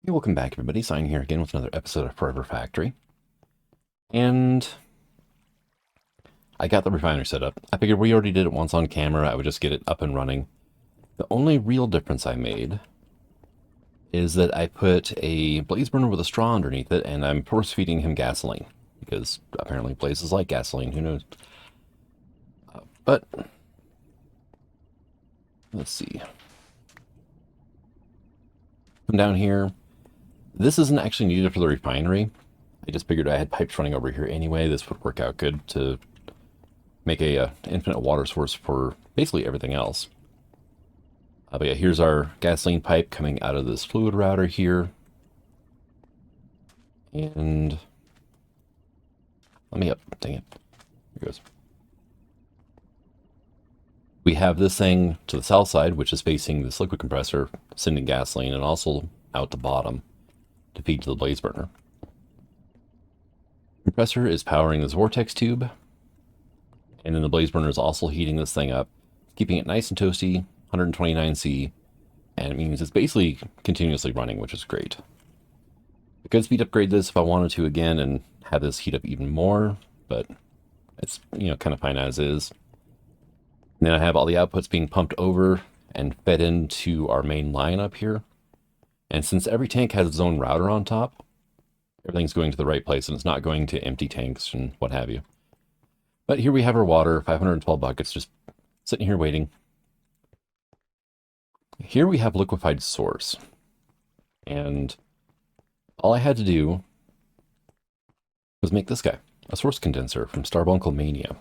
Hey, welcome back, everybody. Sign here again with another episode of Forever Factory. And I got the refinery set up. I figured we already did it once on camera. I would just get it up and running. The only real difference I made is that I put a blaze burner with a straw underneath it, and I'm force feeding him gasoline. Because apparently blazes like gasoline, who knows? But, let's see. Come down here. This isn't actually needed for the refinery. I just figured I had pipes running over here anyway. This would work out good to make a infinite water source for basically everything else. But yeah, here's our gasoline pipe coming out of this fluid router here. And let me up, dang it. Here goes. We have this thing to the south side, which is facing this liquid compressor, sending gasoline, and also out the bottom to feed to the blaze burner. Compressor is powering this vortex tube, and then the blaze burner is also heating this thing up, keeping it nice and toasty, 129C, and it means it's basically continuously running, which is great. I could speed upgrade this if I wanted to again and have this heat up even more, but it's, kind of fine as is. And then I have all the outputs being pumped over and fed into our main line up here. And since every tank has its own router on top, everything's going to the right place and it's not going to empty tanks and what have you. But here we have our water, 512 buckets, just sitting here waiting. Here we have liquefied source. And all I had to do was make this guy, a source condenser from Starbuncle Mania,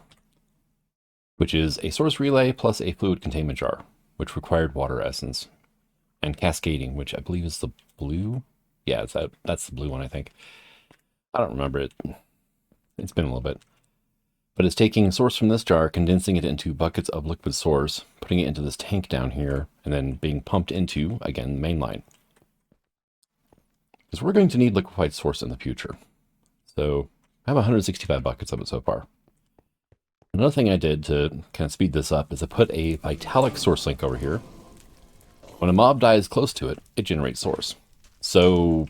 which is a source relay plus a fluid containment jar, which required water essence, and cascading, which I believe is the blue. Yeah, that's the blue one, I think. I don't remember it. It's been a little bit. But it's taking source from this jar, condensing it into buckets of liquid source, putting it into this tank down here, and then being pumped into, again, the main line. Because we're going to need liquefied source in the future. So I have 165 buckets of it so far. Another thing I did to kind of speed this up is I put a Vitalic source link over here. When a mob dies close to it, it generates source. So,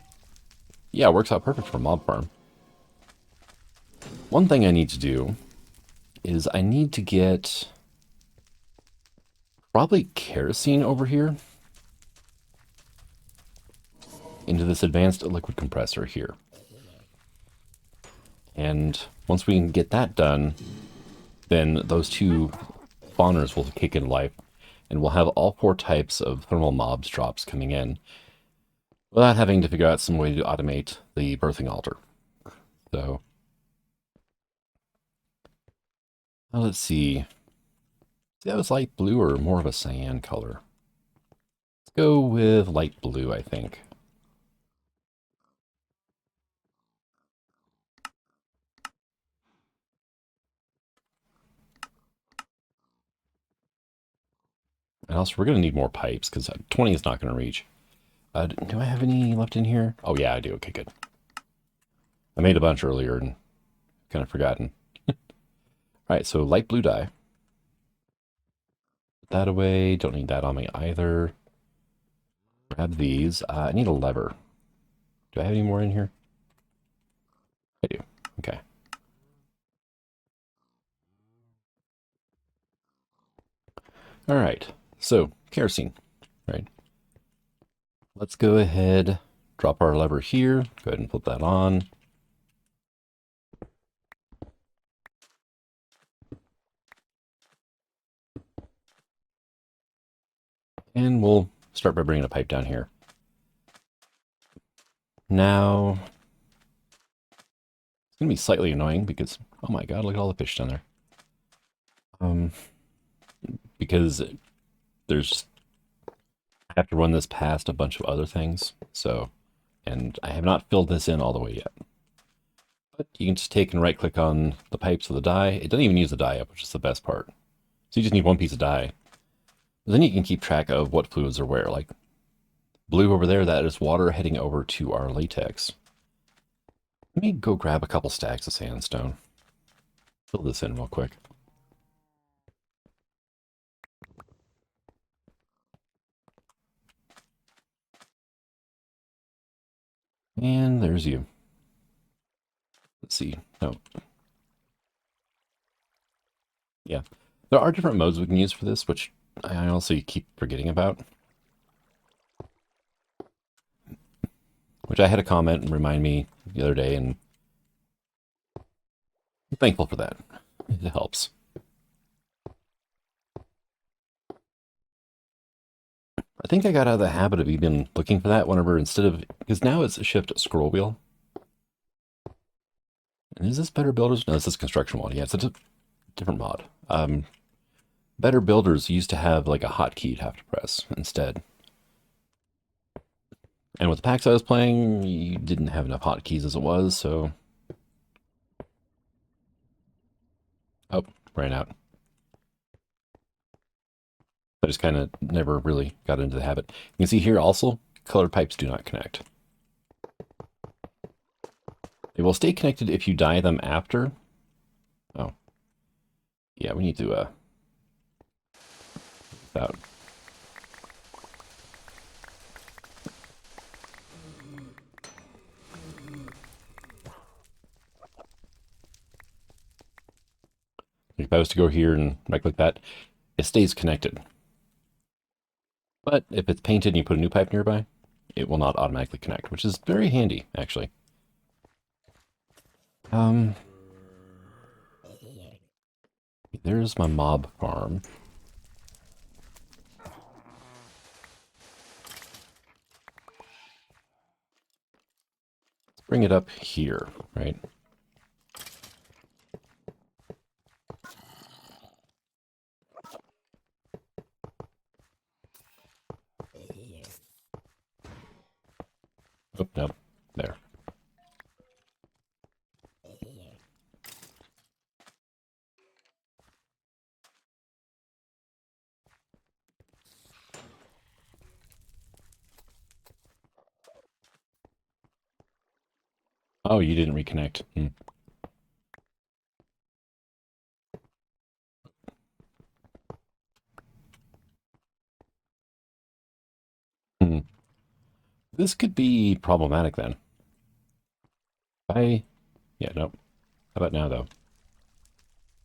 yeah, it works out perfect for a mob farm. One thing I need to do is I need to get probably kerosene over here into this advanced liquid compressor here. And once we can get that done, then those two spawners will kick into life, and we'll have all 4 types of thermal mobs drops coming in without having to figure out some way to automate the birthing altar. So, let's see. See, that was light blue or more of a cyan color? Let's go with light blue, I think. And also, we're going to need more pipes, because 20 is not going to reach. Do I have any left in here? Oh, yeah, I do. Okay, good. I made a bunch earlier and kind of forgotten. All right, so light blue dye. Put that away. Don't need that on me either. Grab these. I need a lever. Do I have any more in here? I do. Okay. All right. So, kerosene, right? Let's go ahead, drop our lever here. Go ahead and flip that on. And we'll start by bringing a pipe down here. Now, it's going to be slightly annoying because, oh my god, look at all the fish down there. Because there's, I have to run this past a bunch of other things, so, and I have not filled this in all the way yet. But you can just take and right click on the pipes of the dye. It doesn't even use the dye up, which is the best part. So you just need one piece of dye. But then you can keep track of what fluids are where. Like blue over there, that is water heading over to our latex. Let me go grab a couple stacks of sandstone. Fill this in real quick. And there's you. Let's see. No. Yeah. There are different modes we can use for this, which I also keep forgetting about. Which I had a comment and remind me the other day, and I'm thankful for that. It helps. I think I got out of the habit of even looking for that whenever, instead of, because now it's a shift scroll wheel. And is this Better Builders? No, this is construction mod. Yeah, it's a different mod. Better Builders used to have like a hotkey you'd have to press instead. And with the packs I was playing, you didn't have enough hotkeys as it was, so... Oh, ran out. I just kind of never really got into the habit. You can see here also, colored pipes do not connect. They will stay connected if you dye them after. Oh. Yeah, we need to, out. If I was to go here and right-click that, it stays connected. But if it's painted and you put a new pipe nearby, it will not automatically connect, which is very handy, actually. There's my mob farm. Let's bring it up here, right? Oh, no, there. Oh, you didn't reconnect. Hmm. This could be problematic then. Yeah, no. How about now, though?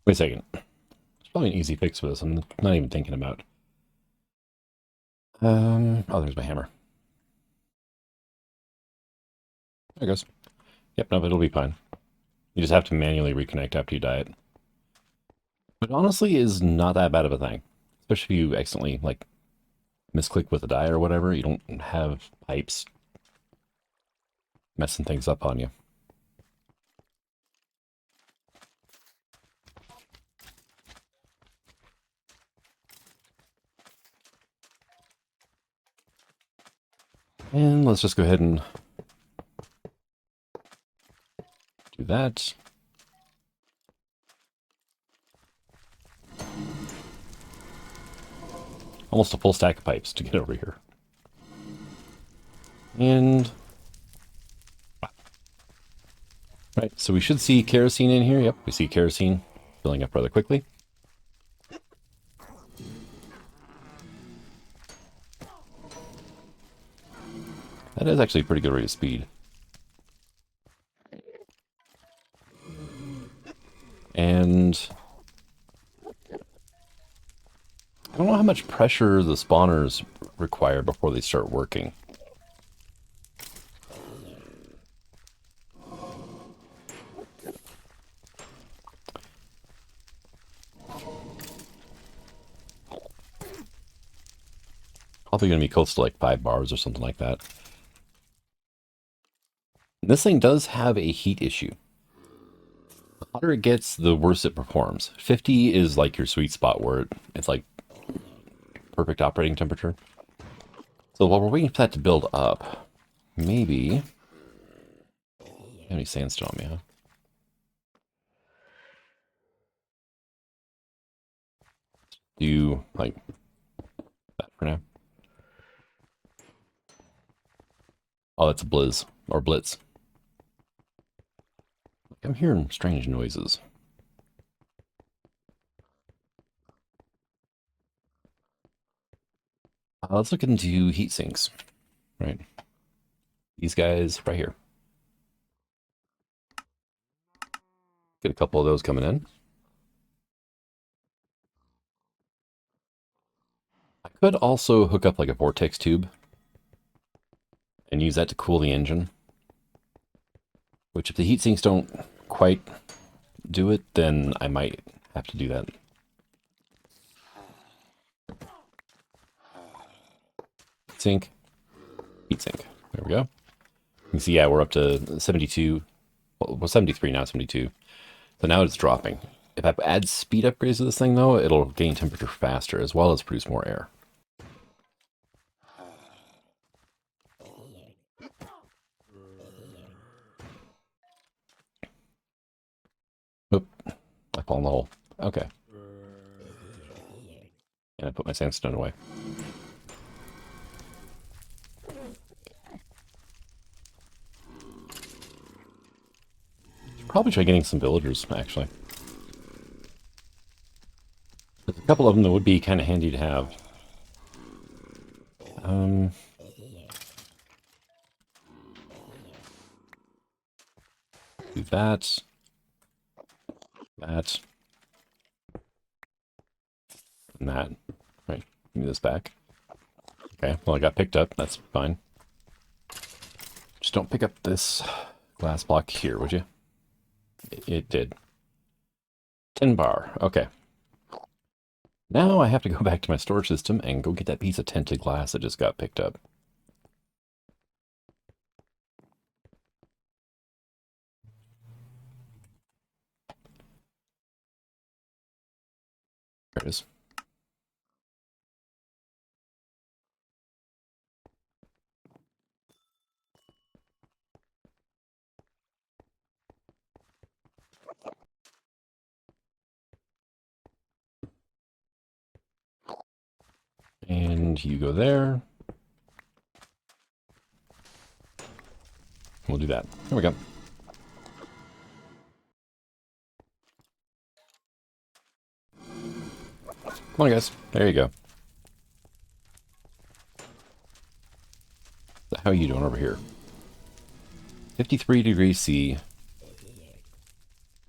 Wait a second. There's probably an easy fix for this. I'm not even thinking about. Oh, there's my hammer. There it goes. Yep, no, it'll be fine. You just have to manually reconnect after you dye it. But honestly, is not that bad of a thing. Especially if you accidentally, like, misclick with a dye or whatever. You don't have pipes messing things up on you. And let's just go ahead and do that. Almost a full stack of pipes to get over here. And... right, so we should see kerosene in here. Yep, we see kerosene filling up rather quickly. That is actually a pretty good rate of speed. And I don't know how much pressure the spawners require before they start working. Probably going to be close to like 5 bars or something like that. And this thing does have a heat issue. The hotter it gets, the worse it performs. 50 is like your sweet spot where it's like perfect operating temperature. So while we're waiting for that to build up, maybe... Any sandstone, yeah. Do like that for now. Oh, that's a blizz or blitz. I'm hearing strange noises. Let's look into heat sinks, right? These guys right here. Get a couple of those coming in. I could also hook up like a vortex tube and use that to cool the engine. Which if the heat sinks don't quite do it, then I might have to do that. Sink, heat sink. There we go. You can see, yeah, we're up to 72. Well, we're 73 now, 72. So now it's dropping. If I add speed upgrades to this thing, though, it'll gain temperature faster as well as produce more air. Oop, I fall in the hole. Okay. And I put my sandstone away. Probably try getting some villagers, actually. There's a couple of them that would be kind of handy to have. Do that. That. And that. Right, give me this back. Okay, well, I got picked up. That's fine. Just don't pick up this glass block here, would you? It did. 10 bar. Okay. Now I have to go back to my storage system and go get that piece of tinted glass that just got picked up. There it is. And you go there. We'll do that. There we go. Come on, guys. There you go. So how are you doing over here? 53 degrees C.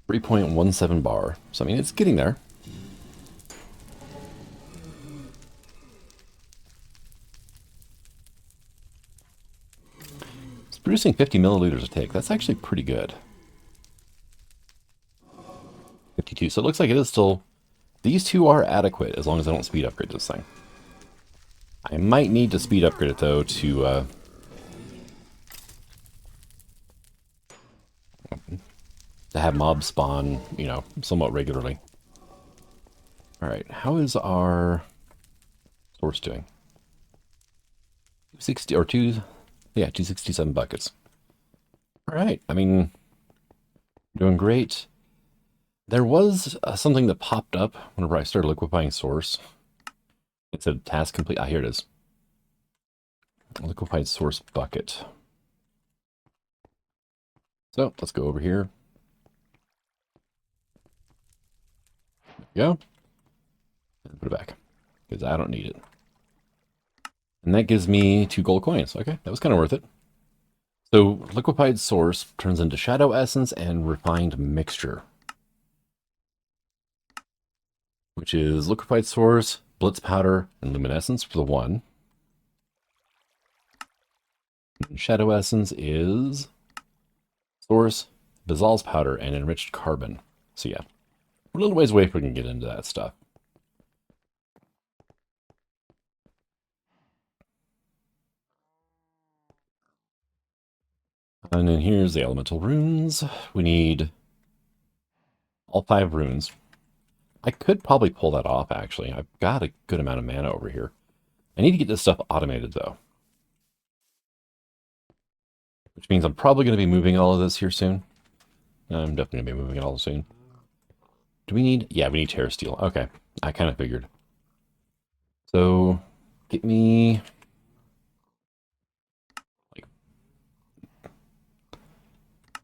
3.17 bar. So, I mean, it's getting there. It's producing 50 milliliters a tick. That's actually pretty good. 52. So it looks like it is still... These two are adequate as long as I don't speed upgrade this thing. I might need to speed upgrade it, though, to have mobs spawn, you know, somewhat regularly. Alright, how is our source doing? 260, or 267 buckets. Alright, I mean, doing great. There was something that popped up whenever I started liquefying source. It said task complete. Ah, here it is. Liquefied source bucket. So let's go over here. There we go. And put it back because I don't need it. And that gives me 2 gold coins. Okay, that was kind of worth it. So liquefied source turns into shadow essence and refined mixture, which is liquefied source, blitz powder, and luminescence for the 1. And shadow essence is source, Bazal's powder, and enriched carbon. So yeah, we're a little ways away if we can get into that stuff. And then here's the elemental runes. We need all 5 runes. I could probably pull that off, actually. I've got a good amount of mana over here. I need to get this stuff automated, though. Which means I'm probably going to be moving all of this here soon. I'm definitely going to be moving it all soon. Do we need... Yeah, we need terra steel. Okay, I kind of figured. So, get me...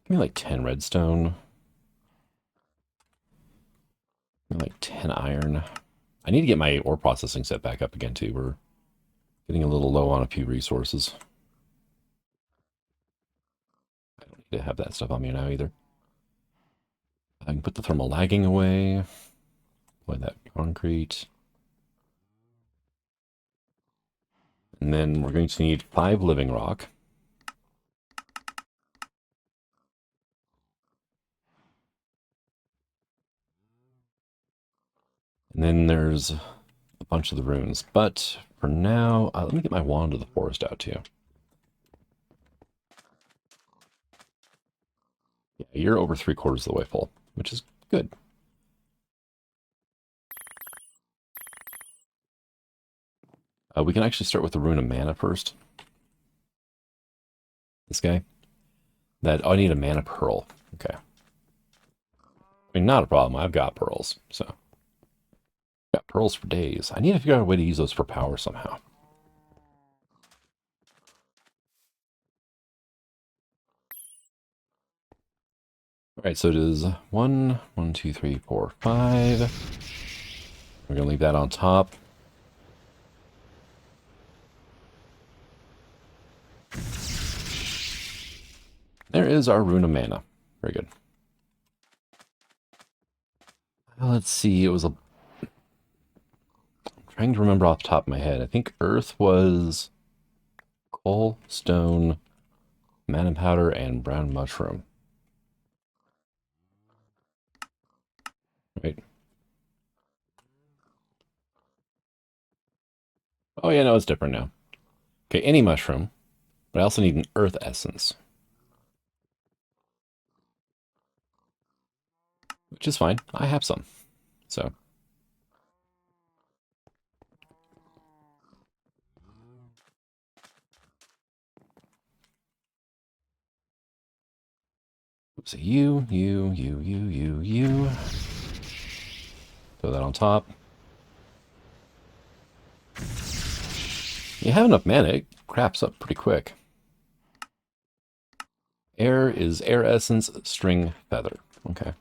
Give me like 10 redstone. Give me like 10 iron. I need to get my ore processing set back up again, too. We're getting a little low on a few resources. I don't need to have that stuff on me now, either. I can put the thermal lagging away. Apply that concrete. And then we're going to need 5 living rock. And then there's a bunch of the runes. But for now, let me get my wand of the forest out too. Yeah, you're over 3/4 of the way full, which is good. We can actually start with the rune of mana first. This guy. I need a mana pearl. Okay. I mean, not a problem. I've got pearls, so. Got pearls for days. I need to figure out a way to use those for power somehow. All right, so it is 1, 2, 3, 4, 5. We're going to leave that on top. There is our rune of mana. Very good. Let's see. It was a... I'm trying to remember off the top of my head. I think earth was coal, stone, mana powder, and brown mushroom. Right. Oh, yeah, no, it's different now. Okay, any mushroom, but I also need an earth essence. Which is fine. I have some. So. So you. Throw that on top. You have enough mana, it craps up pretty quick. Air is air essence, string, feather. Okay.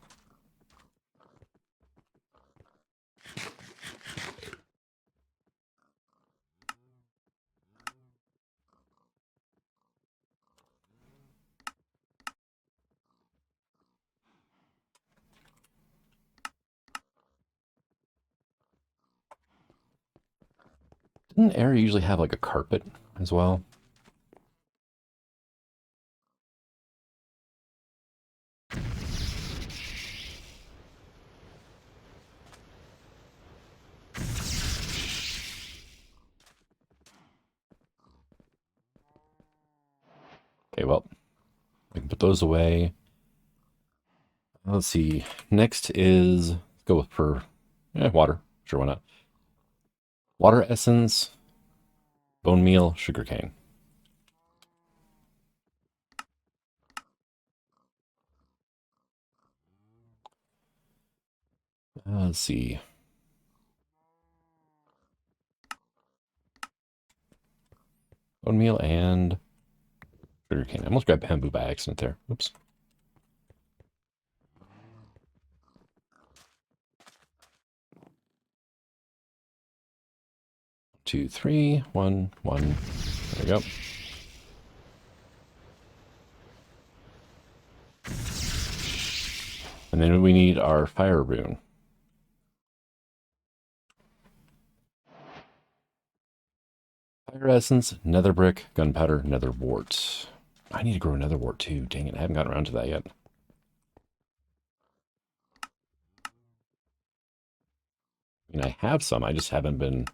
Didn't air usually have like a carpet as well? Okay, well, we can put those away. Let's see. Next is, let's go for water. Sure, why not? Water essence, bone meal, sugarcane. Let's see. Bone meal and sugarcane. I almost grabbed bamboo by accident there. Oops. Two, three, one. There we go. And then we need our fire rune. Fire essence, nether brick, gunpowder, nether wart. I need to grow another wart too. Dang it, I haven't gotten around to that yet. I mean, I have some, I just haven't been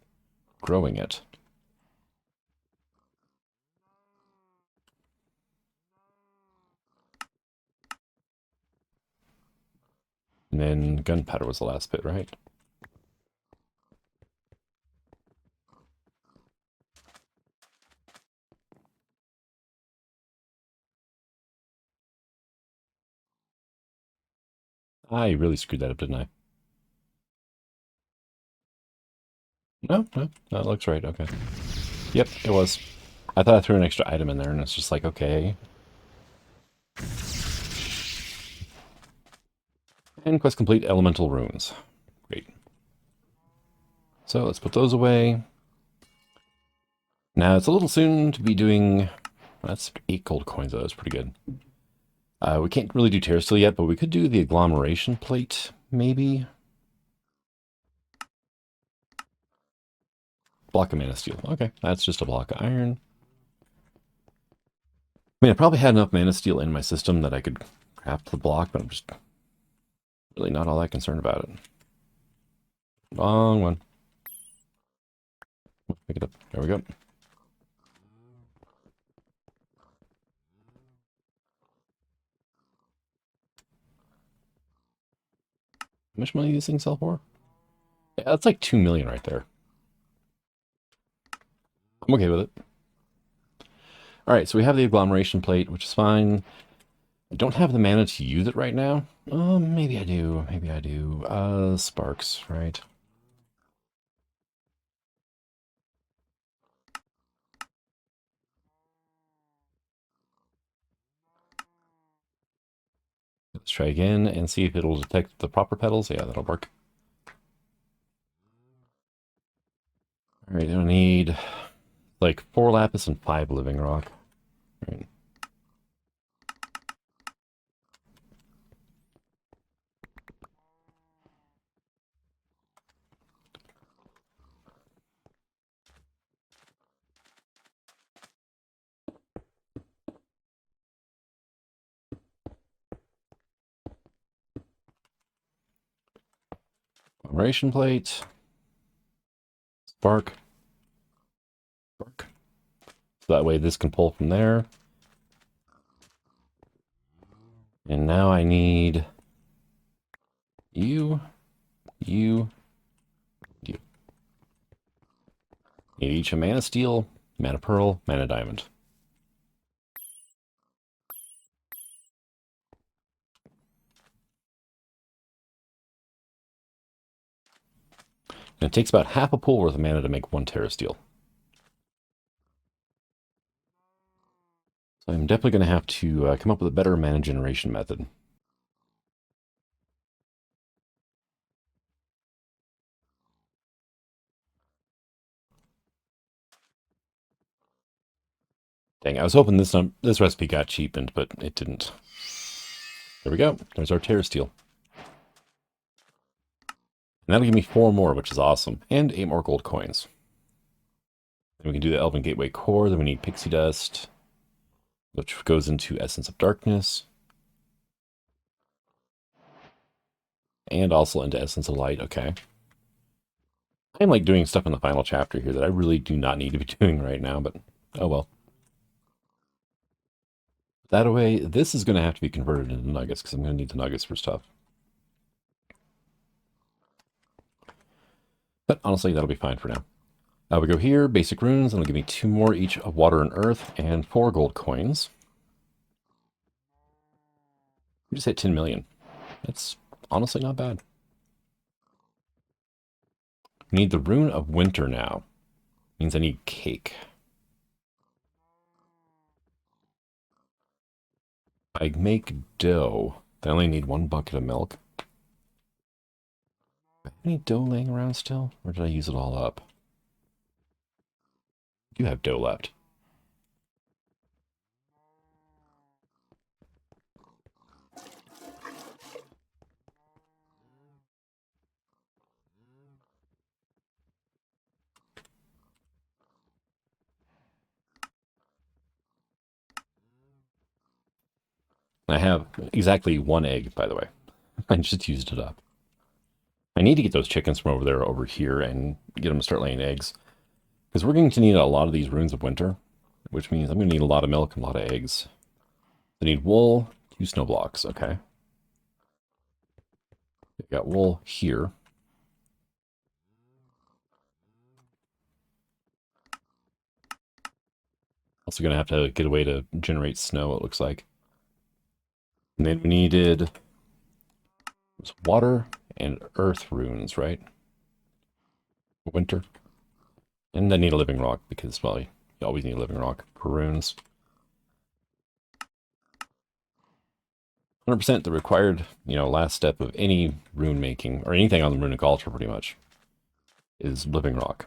growing it. And then gunpowder was the last bit, right? I really screwed that up, didn't I? No, that looks right. Okay. Yep, it was. I thought I threw an extra item in there, and it's just like, okay. And quest complete, elemental runes. Great. So let's put those away. Now, it's a little soon to be doing... That's 8 gold coins, though. That's pretty good. We can't really do terrasteel yet, but we could do the agglomeration plate, maybe. Block of mana steel. Okay, that's just a block of iron. I mean, I probably had enough mana steel in my system that I could craft the block, but I'm just really not all that concerned about it. Wrong one. Pick it up. There we go. How much money do these things sell for? Yeah, that's like 2 million right there. I'm okay with it. All right, so we have the agglomeration plate, which is fine. I don't have the mana to use it right now. Maybe I do. Maybe I do. Sparks, right? Let's try again and see if it'll detect the proper petals. Yeah, that'll work. All right, I don't need like 4 lapis and 5 living rock. All right. Agglomeration plate. Spark. Spark. So that way this can pull from there. And now I need you. Need each a mana steel, mana pearl, mana diamond. And it takes about half a pool worth of mana to make 1 terrasteel. So I'm definitely going to have to come up with a better mana generation method. Dang, I was hoping this recipe got cheapened, but it didn't. There we go. There's our terrasteel. And that'll give me 4 more, which is awesome. And 8 more gold coins. Then we can do the Elven Gateway core. Then we need pixie dust, which goes into Essence of Darkness. And also into Essence of Light. Okay. I'm like doing stuff in the final chapter here that I really do not need to be doing right now, but oh well. That way, this is going to have to be converted into nuggets because I'm going to need the nuggets for stuff. But honestly, that'll be fine for now. We go here, basic runes, and it'll give me 2 more each of water and earth, and 4 gold coins. We just hit 10 million. That's honestly not bad. We need the rune of winter now. Means I need cake. I make dough. I only need 1 bucket of milk. Do I have any dough laying around still? Or did I use it all up? You have dough left. I have exactly 1 egg, by the way. I just used it up. I need to get those chickens from over there over here and get them to start laying eggs. Because we're going to need a lot of these runes of winter, which means I'm going to need a lot of milk and a lot of eggs. I need wool, 2 snow blocks. Okay. We've got wool here. Also going to have to get a way to generate snow, it looks like. And then we needed water and earth runes, right? Winter. And I need a living rock because, well, you always need a living rock for runes. 100% the required, last step of any rune making, or anything on the runic altar pretty much, is living rock.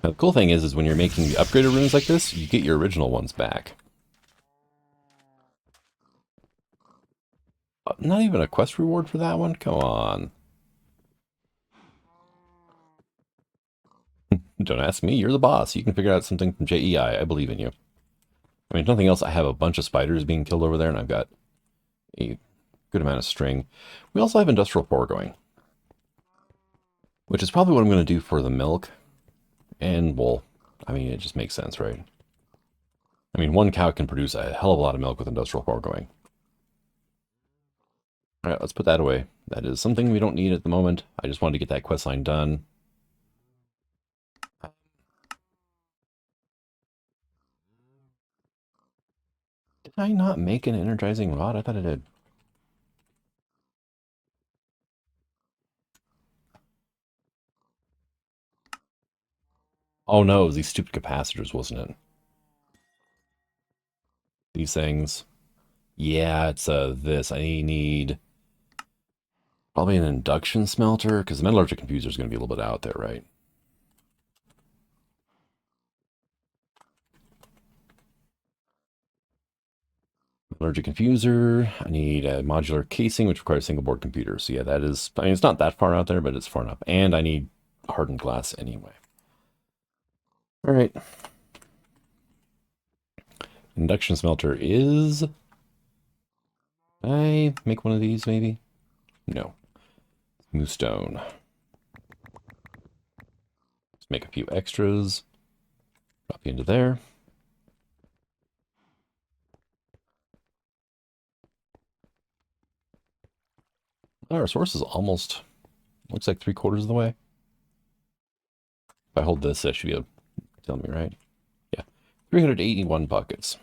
Now, the cool thing is when you're making the upgraded runes like this, you get your original ones back. Not even a quest reward for that one? Come on. Don't ask me, you're the boss. You can figure out something from JEI. I believe in you. I mean, if nothing else, I have a bunch of spiders being killed over there, and I've got a good amount of string. We also have industrial core going, which is probably what I'm going to do for the milk and wool. I mean, it just makes sense, right? I mean, one cow can produce a hell of a lot of milk with industrial core going. All right, let's put that away. That is something we don't need at the moment. I just wanted to get that quest line done. Did I not make an energizing rod? I thought I did. Oh no, it was these stupid capacitors, wasn't it? These things. Yeah, it's this. I need probably an induction smelter, because the metallurgic confuser is going to be a little bit out there, right? Metallurgic confuser. I need a modular casing, which requires single board computer. So yeah, that is, I mean, it's not that far out there, but it's far enough. And I need hardened glass anyway. All right. Induction smelter is... I make one of these, maybe? No. Smooth stone. Let's make a few extras. Drop you into there. Our source is almost, looks like 3/4 of the way. If I hold this, that should be able to tell me, right? Yeah. 381 buckets.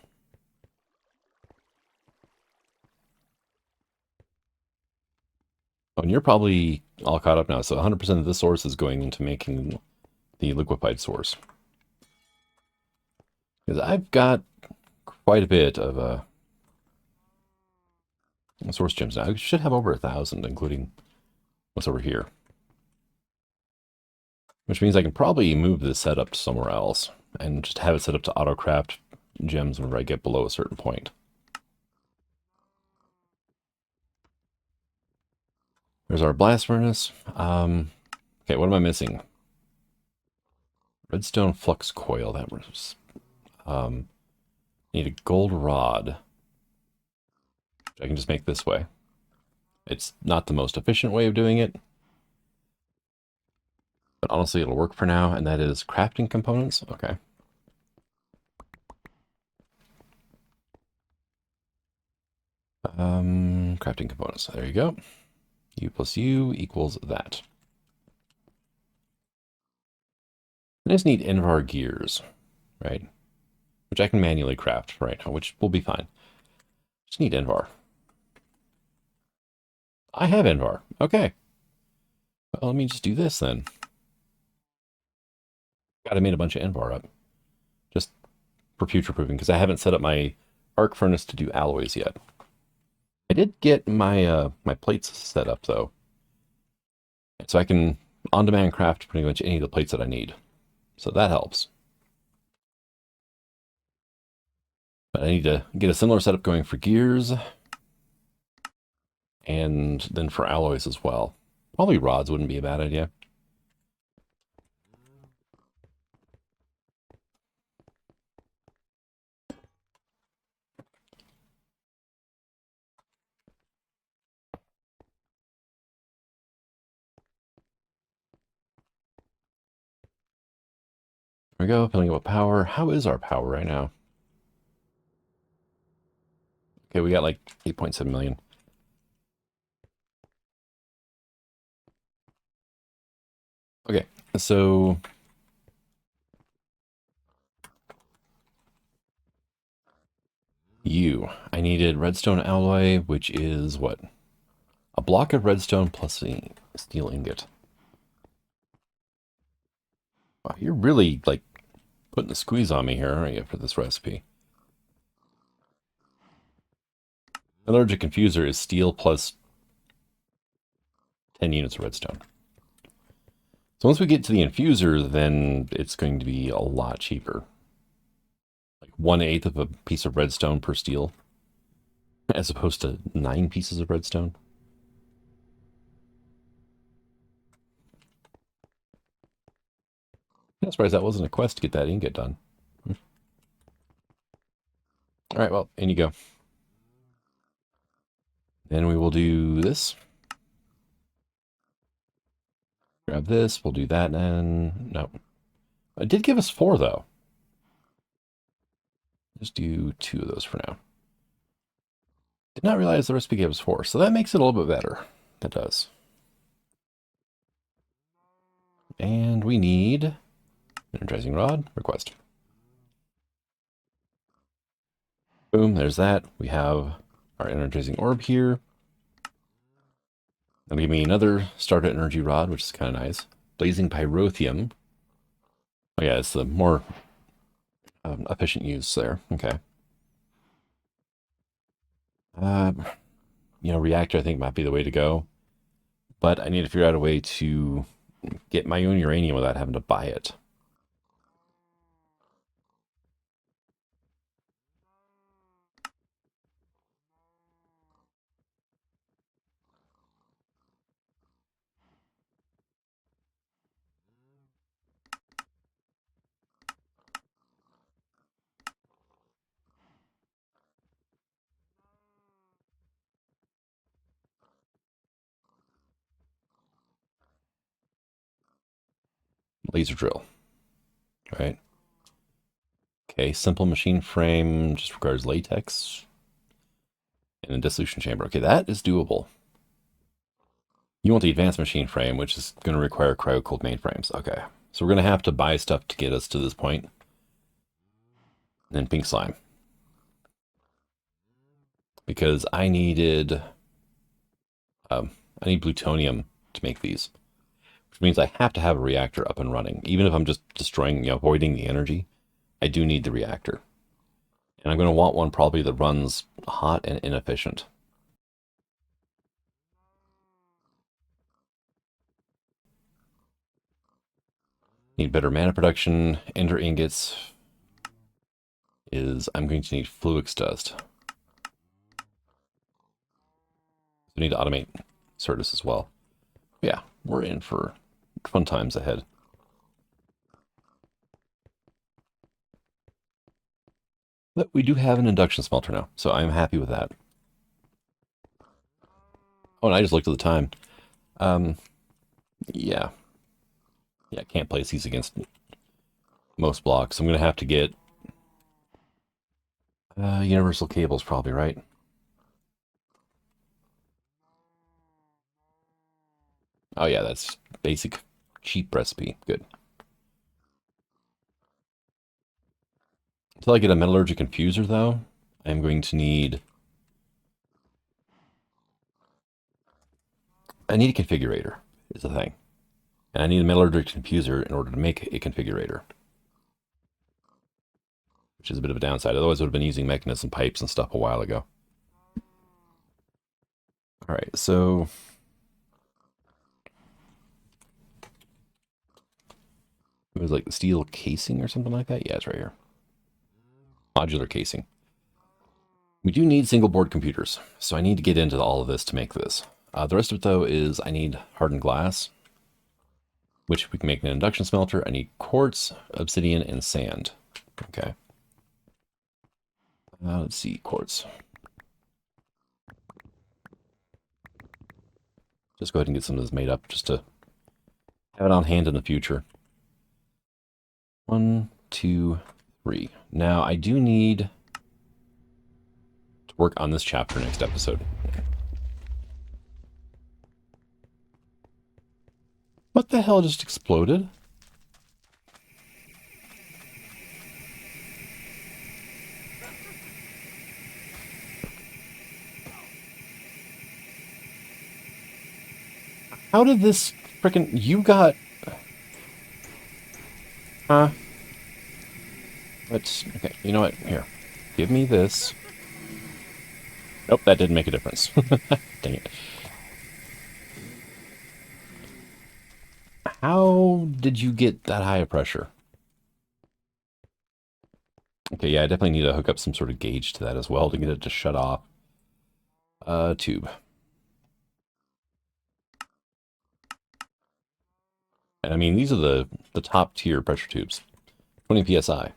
Oh, and you're probably all caught up now. So 100% of this source is going into making the liquefied source. Because I've got quite a bit of source gems now. I should have over 1,000, including what's over here. Which means I can probably move this setup to somewhere else and just have it set up to auto-craft gems whenever I get below a certain point. There's our blast furnace. Okay, what am I missing? Redstone flux coil. That was... need a gold rod. Which I can just make this way. It's not the most efficient way of doing it. But honestly, it'll work for now, and that is crafting components. Okay. Crafting components. There you go. U plus U equals that. I just need Invar gears, right? Which I can manually craft right now, which will be fine. Just need Invar. I have Invar. Okay. Well, let me just do this then. God, I made a bunch of Invar up. Just for future proofing, because I haven't set up my arc furnace to do alloys yet. I did get my my plates set up though. So I can on-demand craft pretty much any of the plates that I need. So that helps. But I need to get a similar setup going for gears. And then for alloys as well. Probably rods wouldn't be a bad idea. There we go, filling up with power. How is our power right now? Okay, we got like 8.7 million. Okay, so I needed redstone alloy, which is what? A block of redstone plus a steel ingot. Wow, you're really like putting the squeeze on me here, aren't you, for this recipe? Metallurgic confuser is steel plus 10 units of redstone. So once we get to the infuser, then it's going to be a lot cheaper. Like 1/8 of a piece of redstone per steel, as opposed to 9 pieces of redstone. I'm surprised that wasn't a quest to get that ingot done. All right, well, in you go. Then we will do this. Grab this. We'll do that, and no. It did give us 4, though. Just do 2 of those for now. Did not realize the recipe gave us 4, so that makes it a little bit better. That does. And we need energizing rod request. Boom, there's that. We have our energizing orb here. That'll give me another starter energy rod, which is kind of nice. Blazing pyrotheum. Oh yeah, it's the more efficient use there. Okay. Reactor I think might be the way to go. But I need to figure out a way to get my own uranium without having to buy it. Laser drill. Right. Okay, simple machine frame just requires latex. And a dissolution chamber. Okay, that is doable. You want the advanced machine frame, which is going to require cryo-cooled mainframes. Okay, so we're going to have to buy stuff to get us to this point. And then pink slime. Because I need plutonium to make these. Which means I have to have a reactor up and running. Even if I'm just destroying, avoiding the energy, I do need the reactor. And I'm going to want one probably that runs hot and inefficient. Need better mana production. Ender ingots I'm going to need fluix dust. I need to automate Certus as well. Yeah, we're in for fun times ahead. But we do have an induction smelter now, so I'm happy with that. Oh, and I just looked at the time. Yeah. Yeah, I can't place these against most blocks. I'm going to have to get universal cables probably, right? Oh yeah, that's basic cheap recipe. Good. Until I get a metallurgic infuser, though, I'm going to need... I need a configurator, is the thing. And I need a metallurgic infuser in order to make a configurator. Which is a bit of a downside. Otherwise, I would have been using mechanism pipes and stuff a while ago. All right, so... It was like the steel casing or something like that? Yeah, it's right here. Modular casing. We do need single board computers, so I need to get into all of this to make this. The rest of it, though, is I need hardened glass, which we can make an induction smelter. I need quartz, obsidian, and sand. Okay. Let's see, quartz. Just go ahead and get some of this made up just to have it on hand in the future. 1, 2, 3. Now, I do need to work on this chapter next episode. What the hell just exploded? How did this frickin'... You got... Let's... Okay, you know what? Here. Give me this. Nope, that didn't make a difference. Dang it. How did you get that high of pressure? Okay, yeah, I definitely need to hook up some sort of gauge to that as well to get it to shut off. Tube. And I mean, these are the top tier pressure tubes. 20 psi.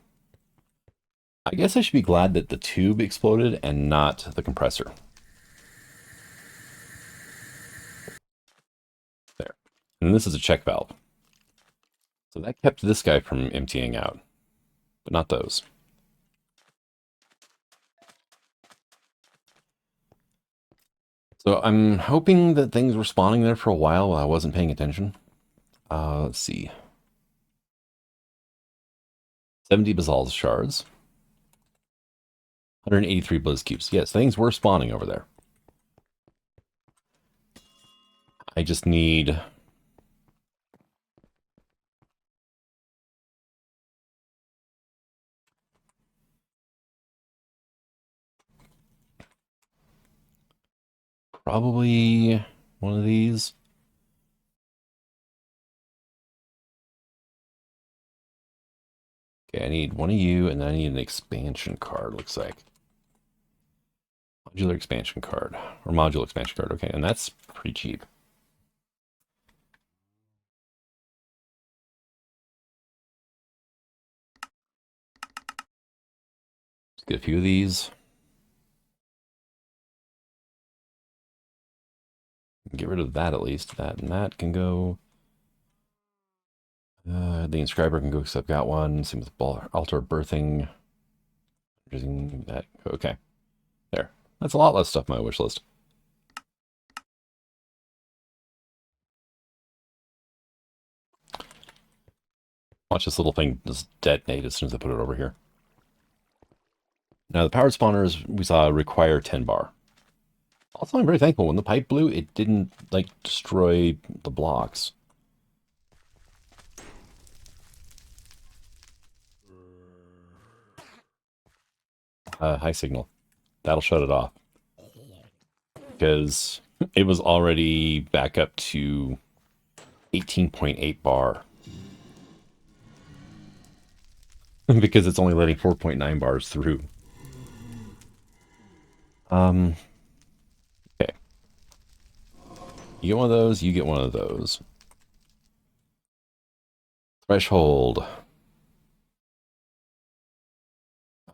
I guess I should be glad that the tube exploded and not the compressor. There. And this is a check valve. So that kept this guy from emptying out, but not those. So I'm hoping that things were spawning there for a while I wasn't paying attention. Let's see. 70 basalt shards. 183 blizz cubes. Yes, things were spawning over there. I just need... probably one of these. Okay, I need one of you, and then I need an expansion card, looks like. Modular expansion card. Or module expansion card, okay, and that's pretty cheap. Let's get a few of these. Get rid of that at least. That and that can go. The inscriber can go because I've got one. Same with altar birthing. That. Okay. There. That's a lot less stuff on my wish list. Watch this little thing just detonate as soon as I put it over here. Now the powered spawners we saw require 10 bar. Also, I'm very thankful when the pipe blew, it didn't like destroy the blocks. High signal. That'll shut it off. Because it was already back up to 18.8 bar. Because it's only letting 4.9 bars through. Okay. You get one of those, you get one of those. Threshold.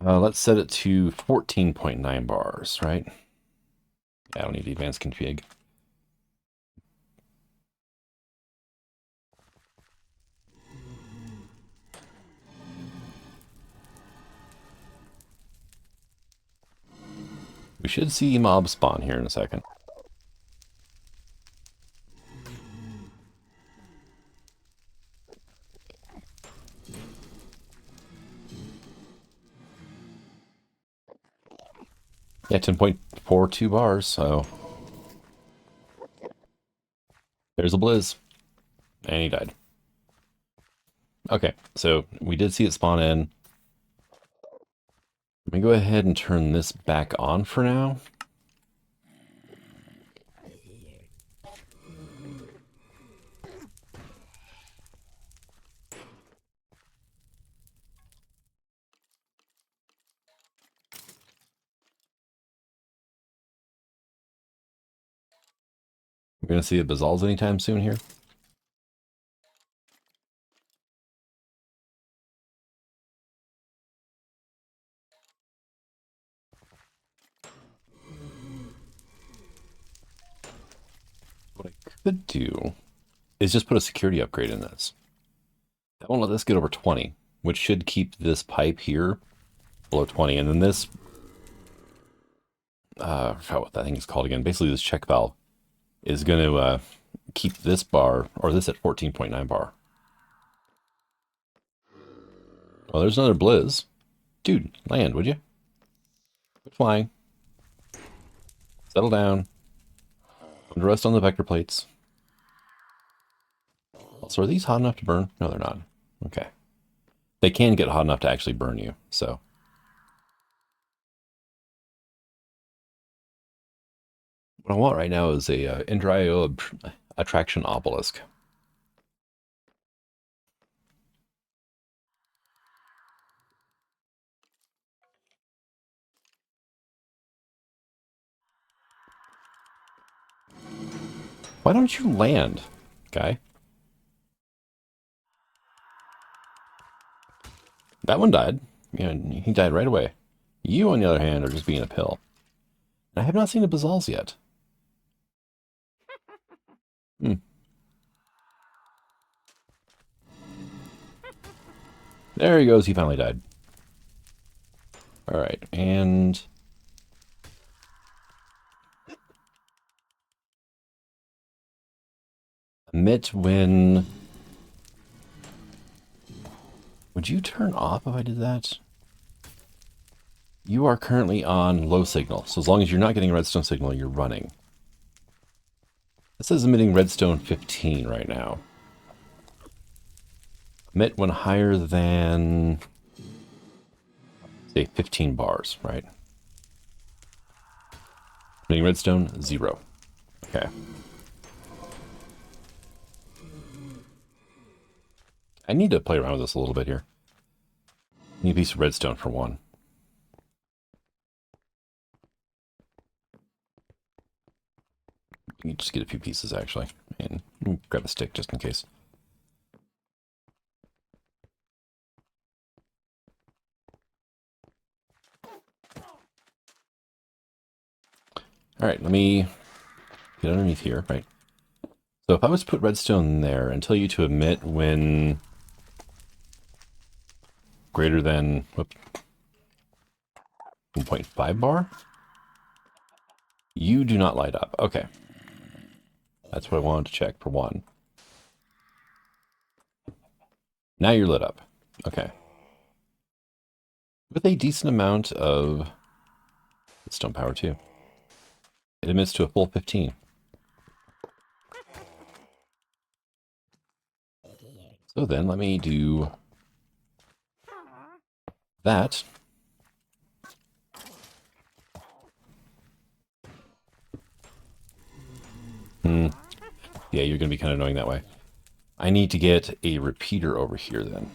Let's set it to 14.9 bars, right? Yeah, I don't need the advanced config. We should see mob spawn here in a second. Yeah, 10.42 bars, so... there's a blizz. And he died. Okay, so we did see it spawn in. Let me go ahead and turn this back on for now. We're going to see the basalts anytime soon here. What I could do is just put a security upgrade in this. That won't let this get over 20, which should keep this pipe here below 20. And then this, I forgot what that thing is called again. Basically, this check valve is going to keep this bar, or this at 14.9 bar. Oh, there's another blizz. Dude, land, would you? Quit flying. Settle down. Come to rest on the vector plates. Also, are these hot enough to burn? No, they're not. Okay. They can get hot enough to actually burn you, so. What I want right now is a Indrio attraction obelisk. Why don't you land, guy? That one died. Yeah, he died right away. You, on the other hand, are just being a pill. And I have not seen the Bazals yet. Hmm. There he goes. He finally died. All right, and emit when... Would you turn off if I did that? You are currently on low signal, so as long as you're not getting a redstone signal, you're running. This is emitting redstone 15 right now. Emit when higher than, say, 15 bars, right? Emitting redstone, 0. Okay. I need to play around with this a little bit here. Need a piece of redstone for one. You just get a few pieces, actually. And grab a stick just in case. All right, let me get underneath here, right? So if I was to put redstone there and tell you to emit when greater than 1.5 bar, you do not light up. Okay. That's what I wanted to check for one. Now you're lit up. Okay. With a decent amount of redstone power too. It emits to a full 15. So then let me do that. Yeah, you're going to be kind of annoying that way. I need to get a repeater over here then.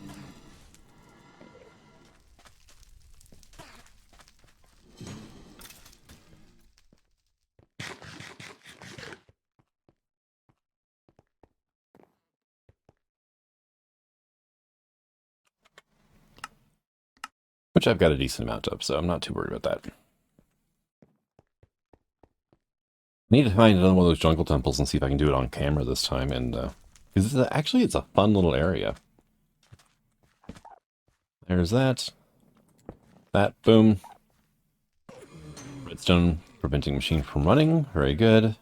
Which I've got a decent amount of, so I'm not too worried about that. I need to find another one of those jungle temples and see if I can do it on camera this time. And because actually, it's a fun little area. There's that. That, boom. Redstone preventing machine from running. Very good.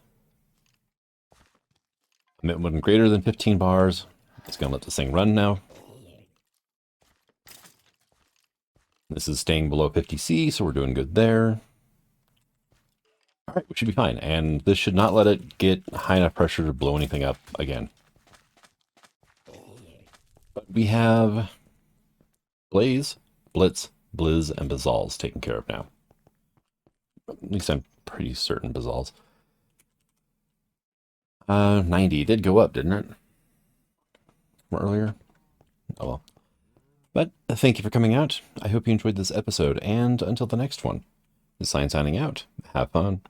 Emit when greater than 15 bars. It's going to let this thing run now. This is staying below 50C, so we're doing good there. All right, we should be fine. And this should not let it get high enough pressure to blow anything up again. But we have Blaze, Blitz, Blizz, and Bazals taken care of now. At least I'm pretty certain Bazals. 90 did go up, didn't it? From earlier? Oh well. But thank you for coming out. I hope you enjoyed this episode, and until the next one, the sign signing out. Have fun.